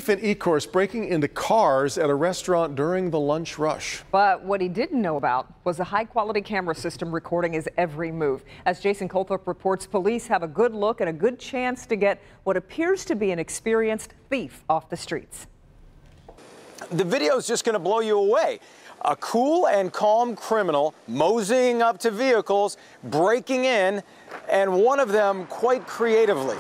thief in Ecorse breaking into cars at a restaurant during the lunch rush. But what he didn't know about was a high-quality camera system recording his every move. As Jason Colthorpe reports, police have a good look and a good chance to get what appears to be an experienced thief off the streets. The video is just going to blow you away. A cool and calm criminal moseying up to vehicles, breaking in, and one of them quite creatively.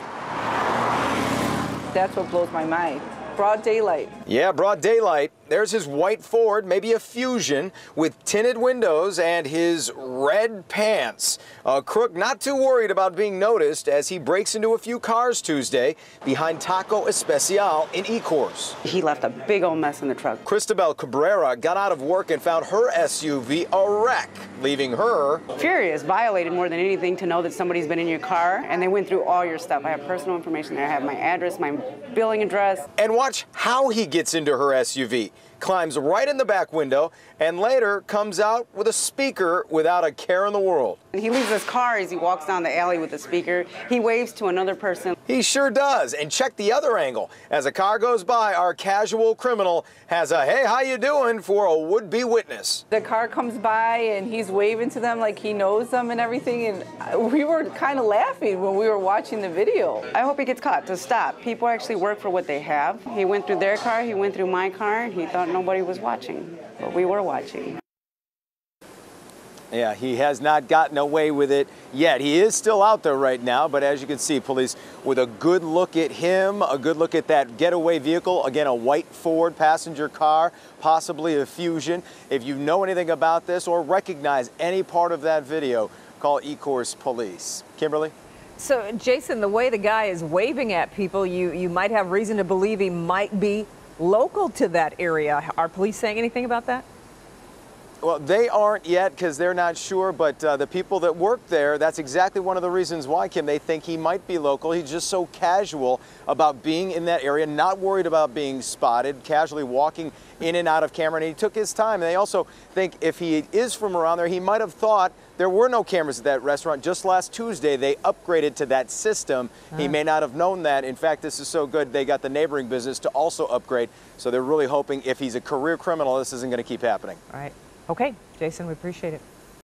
That's what blows my mind. Broad daylight. Yeah, broad daylight. There's his white Ford, maybe a Fusion, with tinted windows and his red pants. A crook not too worried about being noticed as he breaks into a few cars Tuesday behind Taco Especial in Ecorse. He left a big old mess in the truck. Cristobal Cabrera got out of work and found her SUV a wreck, leaving her Furious, violated more than anything to know that somebody's been in your car, and they went through all your stuff. I have personal information there. I have my address, my billing address. And watch how he gets into her SUV. Climbs right in the back window and later comes out with a speaker without a care in the world. He leaves his car as he walks down the alley with the speaker. He waves to another person. He sure does. And check the other angle. As a car goes by, our casual criminal has a "Hey, how you doing?" for a would-be witness. The car comes by and he's waving to them like he knows them and everything, and we were kind of laughing when we were watching the video. I hope he gets caught to stop. People actually work for what they have. He went through their car, he went through my car, and he thought nobody was watching, but we were watching. Yeah, he has not gotten away with it yet. He is still out there right now, but as you can see, police with a good look at him, a good look at that getaway vehicle. Again, a white Ford passenger car, possibly a Fusion. If you know anything about this or recognize any part of that video, call Ecorse Police. Kimberly? So, Jason, the way the guy is waving at people, you might have reason to believe he might be local to that area. Are police saying anything about that? Well, they aren't yet because they're not sure, but the people that work there, that's exactly one of the reasons why, Kim, they think he might be local. He's just so casual about being in that area, not worried about being spotted, casually walking in and out of camera, and he took his time. And they also think if he is from around there, he might have thought there were no cameras at that restaurant. Just last Tuesday, they upgraded to that system. He may not have known that. In fact, this is so good, they got the neighboring business to also upgrade. So they're really hoping if he's a career criminal, this isn't going to keep happening. All right. Okay, Jason, we appreciate it.